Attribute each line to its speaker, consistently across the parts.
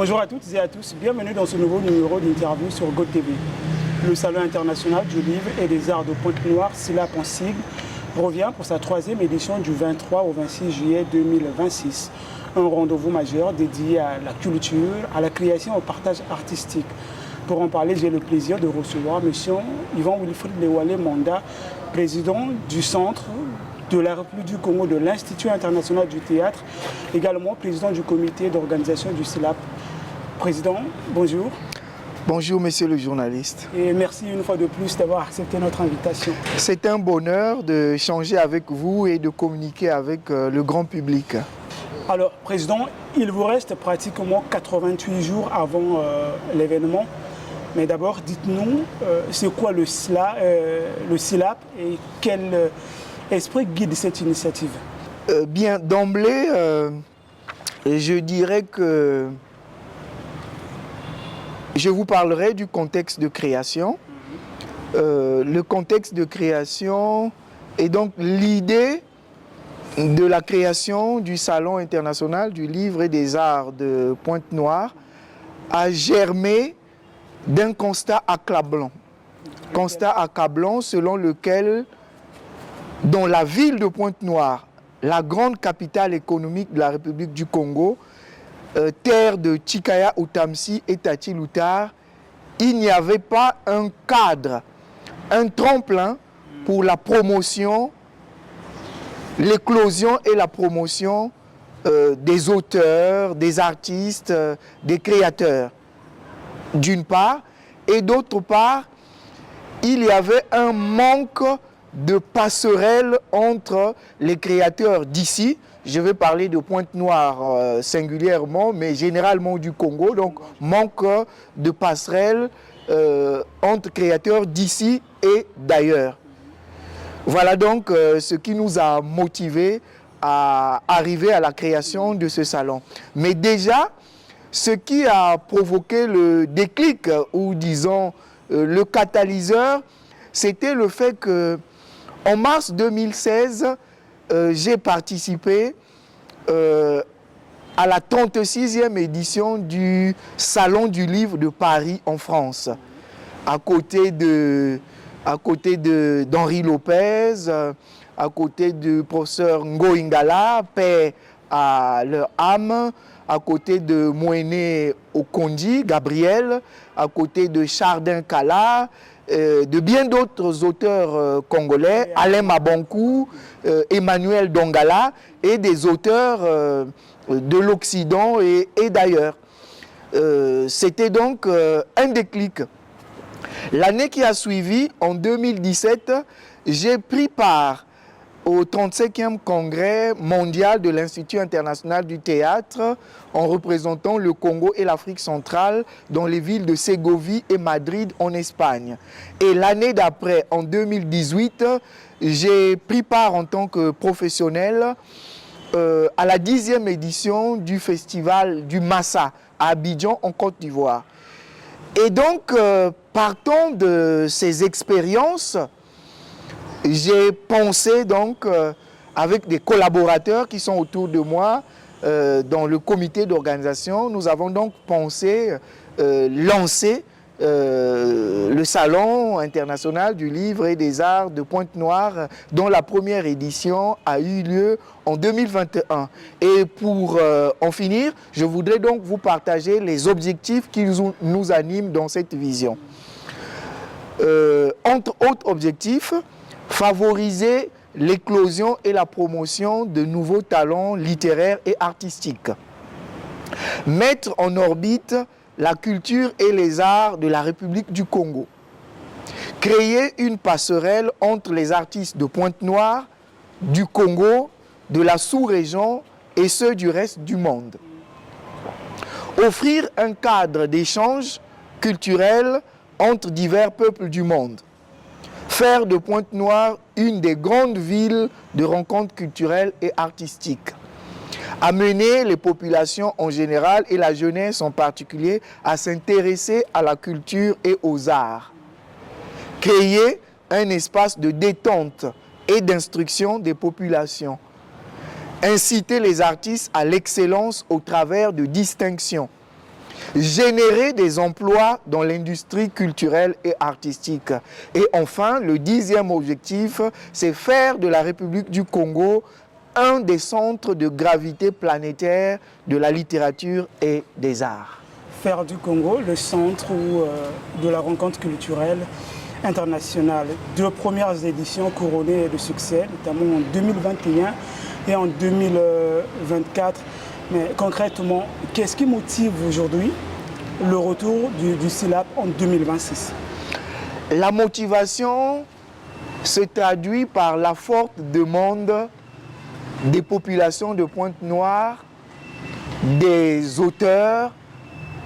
Speaker 1: Bonjour à toutes et à tous, bienvenue dans ce nouveau numéro d'interview sur GoTV. Le Salon international du livre et des arts de Pointe-Noire, SILAP en sigle, revient pour sa troisième édition du 23 au 26 juillet 2026. Un rendez-vous majeur dédié à la culture, à la création et au partage artistique. Pour en parler, j'ai le plaisir de recevoir M. Yvan Wilfrid Lewale Manda, président du Centre de la République du Congo de l'Institut international du théâtre, également président du comité d'organisation du SILAP. Président, bonjour.
Speaker 2: Bonjour, monsieur le journaliste.
Speaker 1: Et merci une fois de plus d'avoir accepté notre invitation.
Speaker 2: C'est un bonheur d'échanger avec vous et de communiquer avec le grand public.
Speaker 1: Alors, Président, il vous reste pratiquement 88 jours avant l'événement. Mais d'abord, dites-nous, c'est quoi le SILAP et quel esprit guide cette initiative?
Speaker 2: Bien, d'emblée, je dirais que je vous parlerai du contexte de création. Le contexte de création est donc l'idée de la création du Salon international du livre et des arts de Pointe-Noire a germé d'un constat accablant. Constat accablant selon lequel, dans la ville de Pointe-Noire, la grande capitale économique de la République du Congo, terre de Tchikaya Outamsi et Tati Loutar, il n'y avait pas un cadre, un tremplin pour la promotion, l'éclosion et la promotion des auteurs, des artistes, des créateurs, d'une part, et d'autre part, il y avait un manque de passerelle entre les créateurs d'ici. Je vais parler de Pointe-Noire singulièrement, mais généralement du Congo, donc manque de passerelle entre créateurs d'ici et d'ailleurs. Voilà donc ce qui nous a motivés à arriver à la création de ce salon. Mais déjà, ce qui a provoqué le déclic, ou disons le catalyseur, c'était le fait que en mars 2016, j'ai participé à la 36e édition du Salon du Livre de Paris en France, à côté d'Henri Lopez, à côté du professeur Ngoingala, paix à leur âme, à côté de Moéné Okondi, Gabriel, à côté de Chardin Kala, de bien d'autres auteurs congolais, Alain Mabankou, Emmanuel Dongala, et des auteurs de l'Occident et d'ailleurs. C'était donc un déclic. L'année qui a suivi, en 2017, j'ai pris part au 35e congrès mondial de l'Institut international du théâtre en représentant le Congo et l'Afrique centrale dans les villes de Ségovie et Madrid en Espagne. Et l'année d'après, en 2018, j'ai pris part en tant que professionnel à la 10e édition du festival du Massa à Abidjan en Côte d'Ivoire. Et donc, partant de ces expériences, j'ai pensé donc avec des collaborateurs qui sont autour de moi dans le comité d'organisation, nous avons donc pensé lancer le Salon international du livre et des arts de Pointe-Noire, dont la première édition a eu lieu en 2021. Et pour en finir, je voudrais donc vous partager les objectifs qui nous animent dans cette vision. Entre autres objectifs, favoriser l'éclosion et la promotion de nouveaux talents littéraires et artistiques. Mettre en orbite la culture et les arts de la République du Congo. Créer une passerelle entre les artistes de Pointe-Noire, du Congo, de la sous-région et ceux du reste du monde. Offrir un cadre d'échange culturel entre divers peuples du monde. Faire de Pointe-Noire une des grandes villes de rencontres culturelles et artistiques. Amener les populations en général et la jeunesse en particulier à s'intéresser à la culture et aux arts. Créer un espace de détente et d'instruction des populations. Inciter les artistes à l'excellence au travers de distinctions. générer des emplois dans l'industrie culturelle et artistique. Et enfin, le 10e objectif, c'est faire de la République du Congo un des centres de gravité planétaire de la littérature et des arts.
Speaker 1: Faire du Congo le centre de la rencontre culturelle internationale. 2 premières éditions couronnées de succès, notamment en 2021 et en 2024. Mais concrètement, qu'est-ce qui motive aujourd'hui le retour du SILAP en 2026?
Speaker 2: La motivation se traduit par la forte demande des populations de Pointe-Noire, des auteurs,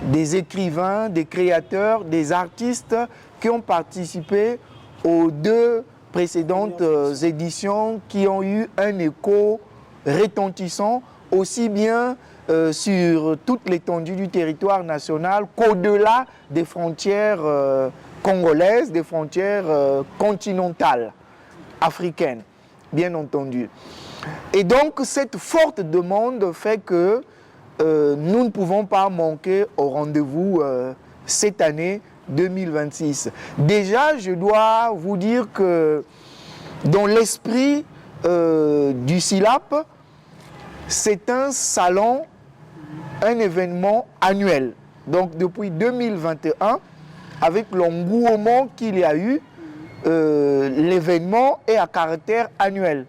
Speaker 2: des écrivains, des créateurs, des artistes qui ont participé aux 2 précédentes éditions qui ont eu un écho retentissant aussi bien sur toute l'étendue du territoire national qu'au-delà des frontières congolaises, des frontières continentales, africaines, bien entendu. Et donc cette forte demande fait que nous ne pouvons pas manquer au rendez-vous cette année 2026. Déjà, je dois vous dire que dans l'esprit du SILAP, c'est un salon, un événement annuel. Donc depuis 2021, avec l'engouement qu'il y a eu, l'événement est à caractère annuel.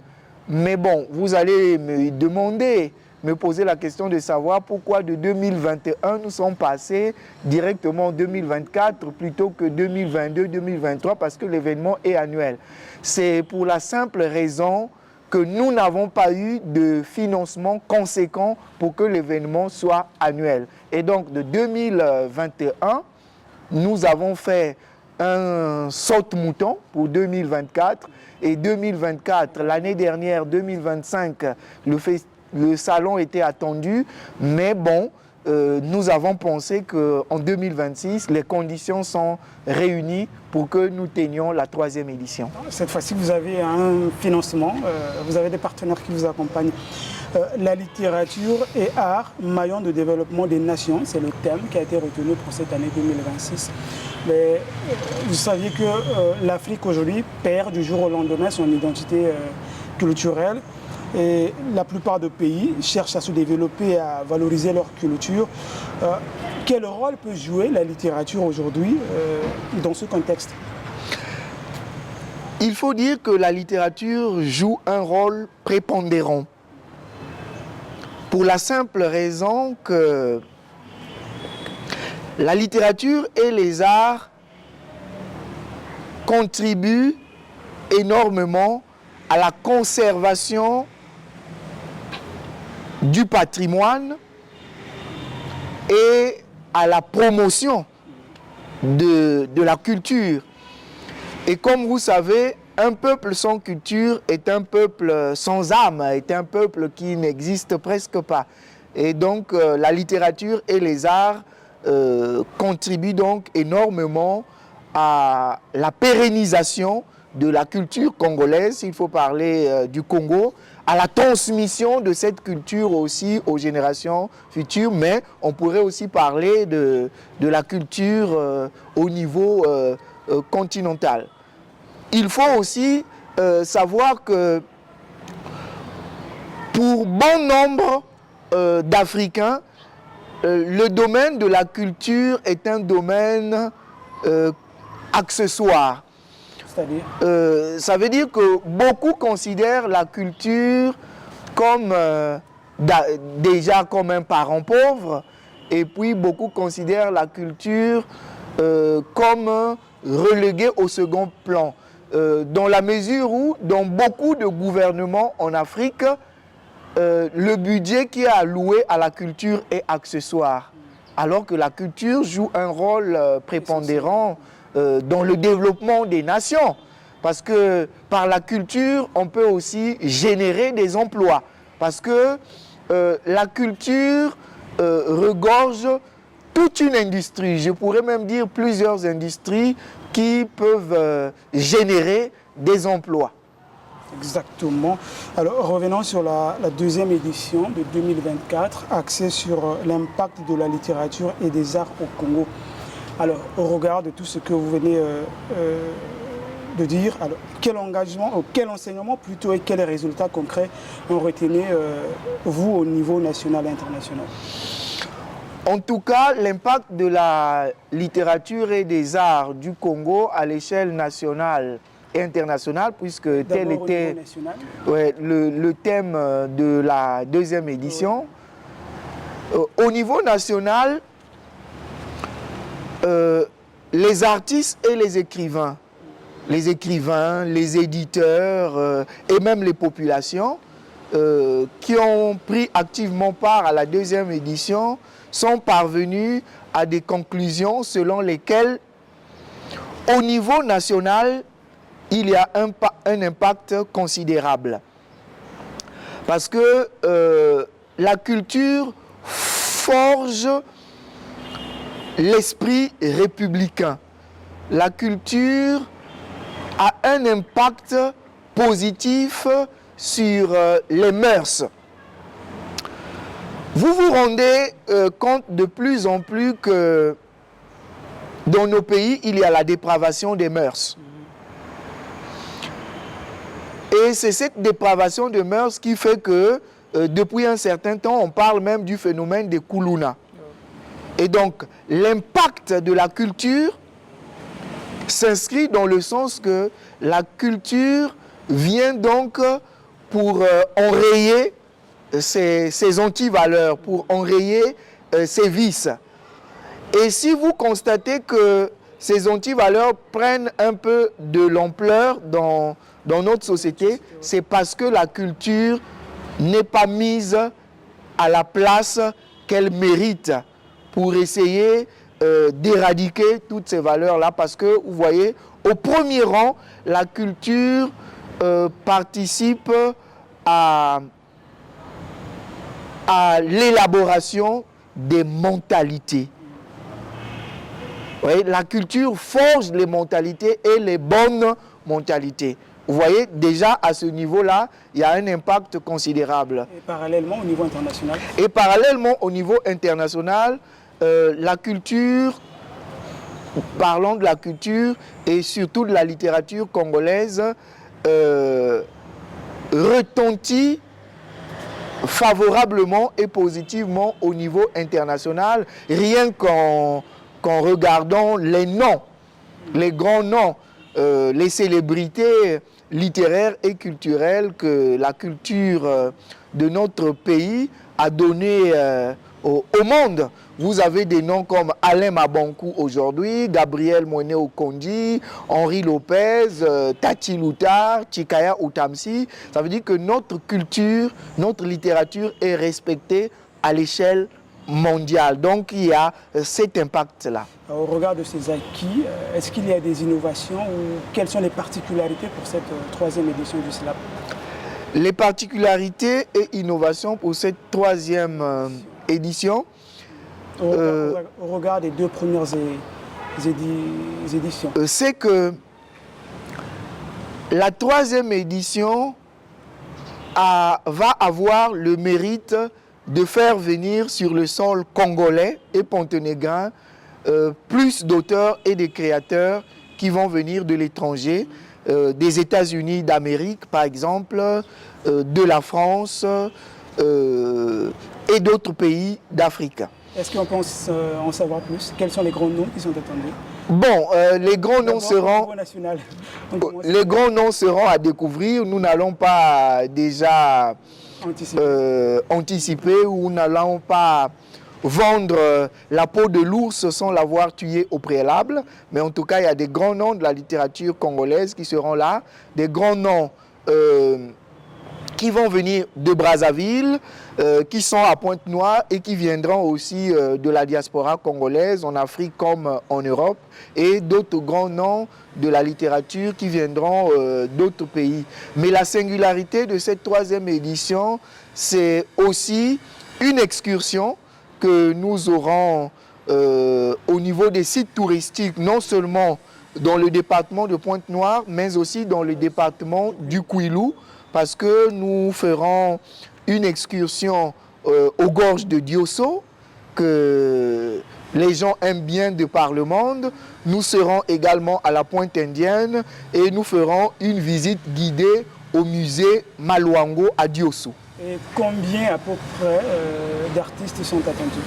Speaker 2: Mais bon, vous allez me demander, me poser la question de savoir pourquoi de 2021 nous sommes passés directement en 2024 plutôt que 2022-2023 parce que l'événement est annuel. C'est pour la simple raison que nous n'avons pas eu de financement conséquent pour que l'événement soit annuel. Et donc de 2021, nous avons fait un saute-mouton pour 2024 et 2024, l'année dernière, 2025, le salon était attendu, mais bon, nous avons pensé qu'en 2026, les conditions sont réunies pour que nous tenions la 3e édition.
Speaker 1: Cette fois-ci, vous avez un financement, vous avez des partenaires qui vous accompagnent. La littérature et art, maillon de développement des nations, c'est le thème qui a été retenu pour cette année 2026. Mais vous saviez que l'Afrique aujourd'hui perd du jour au lendemain son identité culturelle. Et la plupart des pays cherchent à se développer, à valoriser leur culture. Quel rôle peut jouer la littérature aujourd'hui dans ce contexte?
Speaker 2: Il faut dire que la littérature joue un rôle prépondérant. Pour la simple raison que la littérature et les arts contribuent énormément à la conservation du patrimoine et à la promotion de la culture. Et comme vous savez, un peuple sans culture est un peuple sans âme, est un peuple qui n'existe presque pas. Et donc la littérature et les arts contribuent donc énormément à la pérennisation de la culture congolaise, s'il faut parler du Congo, à la transmission de cette culture aussi aux générations futures, mais on pourrait aussi parler de la culture au niveau continental. Il faut aussi savoir que pour bon nombre d'Africains, le domaine de la culture est un domaine accessoire.
Speaker 1: C'est-à-dire
Speaker 2: ça veut dire que beaucoup considèrent la culture comme déjà comme un parent pauvre, et puis beaucoup considèrent la culture comme reléguée au second plan. Dans la mesure où, dans beaucoup de gouvernements en Afrique, le budget qui est alloué à la culture est accessoire, alors que la culture joue un rôle prépondérant dans le développement des nations. Parce que par la culture, on peut aussi générer des emplois. Parce que la culture regorge toute une industrie, je pourrais même dire plusieurs industries qui peuvent générer des emplois.
Speaker 1: Exactement. Alors, revenons sur la deuxième édition de 2024, axée sur l'impact de la littérature et des arts au Congo. Alors, au regard de tout ce que vous venez de dire, alors, quel engagement, ou quel enseignement plutôt et quels résultats concrets ont retenu vous au niveau national et international?
Speaker 2: En tout cas, l'impact de la littérature et des arts du Congo à l'échelle nationale et internationale, puisque tel était le thème de la deuxième édition. Au niveau national, les artistes et les écrivains, les éditeurs et même les populations qui ont pris activement part à la deuxième édition sont parvenus à des conclusions selon lesquelles, au niveau national, il y a un impact considérable. Parce que la culture forge l'esprit républicain. La culture a un impact positif sur les mœurs. Vous vous rendez compte de plus en plus que dans nos pays, il y a la dépravation des mœurs. Et c'est cette dépravation des mœurs qui fait que depuis un certain temps, on parle même du phénomène des Kuluna. Et donc, l'impact de la culture s'inscrit dans le sens que la culture vient donc pour enrayer ces antivaleurs, pour enrayer ces vices. Et si vous constatez que ces antivaleurs prennent un peu de l'ampleur dans notre société, c'est parce que la culture n'est pas mise à la place qu'elle mérite pour essayer d'éradiquer toutes ces valeurs-là. Parce que, vous voyez, au premier rang, la culture participe à l'élaboration des mentalités. Vous voyez, la culture forge les mentalités et les bonnes mentalités. Vous voyez, déjà à ce niveau-là, il y a un impact considérable.
Speaker 1: Et parallèlement au niveau international?
Speaker 2: Et parallèlement au niveau international, la culture, parlons de la culture et surtout de la littérature congolaise, retentit favorablement et positivement au niveau international, rien qu'en regardant les noms, les grands noms, les célébrités littéraires et culturelles que la culture de notre pays a donné au monde. Vous avez des noms comme Alain Mabankou aujourd'hui, Gabriel Moïné Okondi, Henri Lopez, Tati Loutar, Chikaya Outamsi. Ça veut dire que notre culture, notre littérature est respectée à l'échelle mondiale. Donc il y a cet impact-là.
Speaker 1: Au regard de ces acquis, est-ce qu'il y a des innovations ou quelles sont les particularités pour cette troisième édition du SLAP?
Speaker 2: Les particularités et innovations pour cette troisième édition,
Speaker 1: au regard des deux premières éditions,
Speaker 2: c'est que la troisième édition va avoir le mérite de faire venir sur le sol congolais et ponténégrin plus d'auteurs et de créateurs qui vont venir de l'étranger, des États-Unis d'Amérique par exemple, de la France et d'autres pays d'Afrique.
Speaker 1: Est-ce qu'on peut en savoir plus? Quels sont les grands noms qui sont attendus?
Speaker 2: Bon, les grands noms seront à découvrir. Nous n'allons pas déjà anticiper ou nous n'allons pas vendre la peau de l'ours sans l'avoir tué au préalable. Mais en tout cas, il y a des grands noms de la littérature congolaise qui seront là, des grands noms qui vont venir de Brazzaville, qui sont à Pointe-Noire et qui viendront aussi de la diaspora congolaise en Afrique comme en Europe, et d'autres grands noms de la littérature qui viendront d'autres pays. Mais la singularité de cette troisième édition, c'est aussi une excursion que nous aurons au niveau des sites touristiques, non seulement dans le département de Pointe-Noire, mais aussi dans le département du Kouilou, parce que nous ferons une excursion aux gorges de Diosso, que les gens aiment bien de par le monde. Nous serons également à la Pointe Indienne et nous ferons une visite guidée au musée Maluango à Diosso.
Speaker 1: Et combien à peu près d'artistes sont attendus?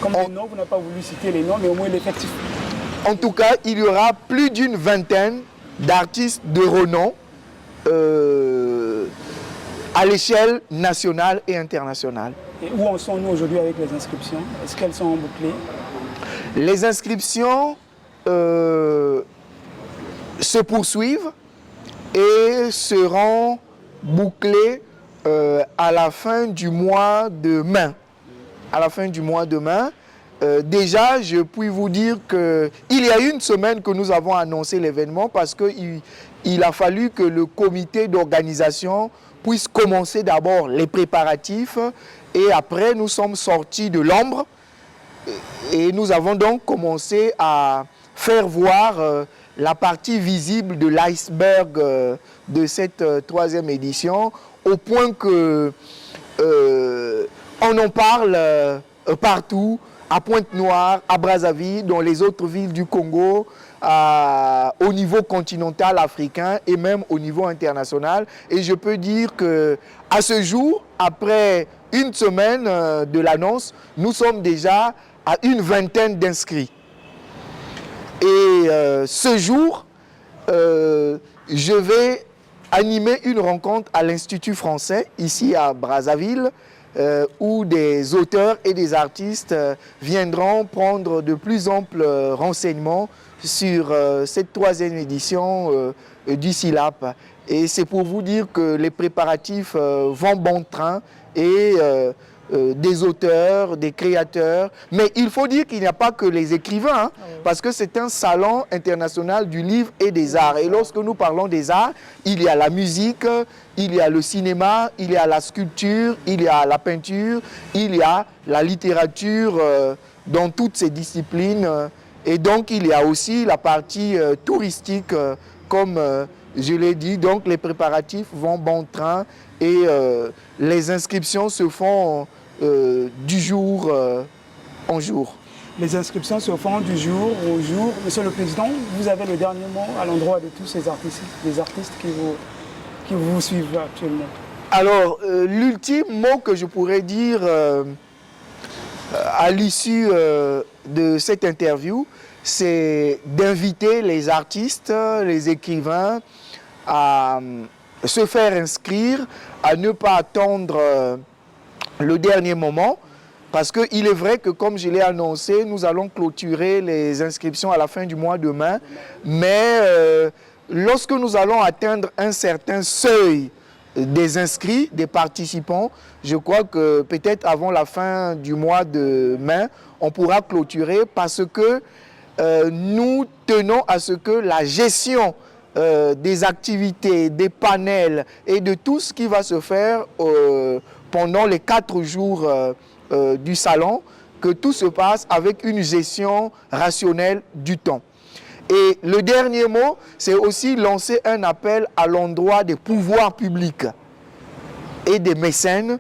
Speaker 1: Comme les noms, vous n'avez pas voulu citer les noms, mais au moins l'effectif.
Speaker 2: En tout cas, il y aura plus d'une vingtaine d'artistes de renom à l'échelle nationale et internationale.
Speaker 1: Et où en sommes-nous aujourd'hui avec les inscriptions? Est-ce qu'elles sont bouclées?
Speaker 2: Les inscriptions se poursuivent et seront bouclées à la fin du mois de mai. À la fin du mois de mai. Déjà, je puis vous dire qu'il y a une semaine que nous avons annoncé l'événement parce qu'il a fallu que le comité d'organisation puisse commencer d'abord les préparatifs et après nous sommes sortis de l'ombre et nous avons donc commencé à faire voir la partie visible de l'iceberg de cette troisième édition au point que on en parle partout, à Pointe-Noire, à Brazzaville, dans les autres villes du Congo, au niveau continental africain et même au niveau international. Et je peux dire qu'à ce jour, après une semaine de l'annonce, nous sommes déjà à une vingtaine d'inscrits. Et ce jour, je vais animer une rencontre à l'Institut français, ici à Brazzaville, où des auteurs et des artistes viendront prendre de plus amples renseignements sur cette troisième édition du SILAP. Et c'est pour vous dire que les préparatifs vont bon train et des auteurs, des créateurs. Mais il faut dire qu'il n'y a pas que les écrivains, hein, parce que c'est un salon international du livre et des arts. Et lorsque nous parlons des arts, il y a la musique, il y a le cinéma, il y a la sculpture, il y a la peinture, il y a la littérature dans toutes ces disciplines. Et donc, il y a aussi la partie touristique, comme je l'ai dit. Donc, les préparatifs vont bon train et les inscriptions se font du jour en jour.
Speaker 1: Les inscriptions se font du jour au jour. Monsieur le Président, vous avez le dernier mot à l'endroit de tous ces artistes, des artistes qui vous suivent actuellement. Alors,
Speaker 2: l'ultime mot que je pourrais dire à l'issue de cette interview, c'est d'inviter les artistes, les écrivains à se faire inscrire, à ne pas attendre le dernier moment, parce qu'il est vrai que, comme je l'ai annoncé, nous allons clôturer les inscriptions à la fin du mois de mai, mais lorsque nous allons atteindre un certain seuil des inscrits, des participants, je crois que peut-être avant la fin du mois de mai, on pourra clôturer parce que nous tenons à ce que la gestion des activités, des panels et de tout ce qui va se faire pendant les 4 jours du salon, que tout se passe avec une gestion rationnelle du temps. Et le dernier mot, c'est aussi lancer un appel à l'endroit des pouvoirs publics et des mécènes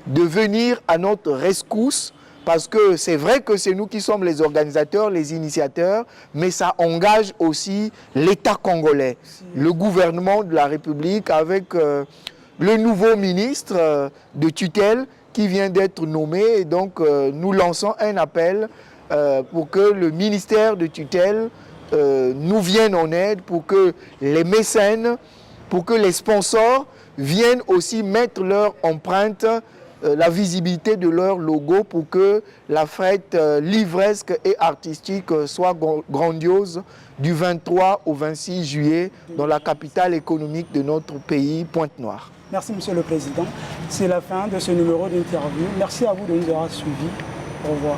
Speaker 2: de venir à notre rescousse, parce que c'est vrai que c'est nous qui sommes les organisateurs, les initiateurs, mais ça engage aussi l'État congolais, le gouvernement de la République avec le nouveau ministre de tutelle qui vient d'être nommé. Et donc nous lançons un appel pour que le ministère de tutelle nous viennent en aide, pour que les mécènes, pour que les sponsors viennent aussi mettre leur empreinte, la visibilité de leur logo, pour que la fête livresque et artistique soit grandiose du 23 au 26 juillet dans la capitale économique de notre pays, Pointe-Noire.
Speaker 1: Merci, Monsieur le Président. C'est la fin de ce numéro d'interview. Merci à vous de nous avoir suivis. Au revoir.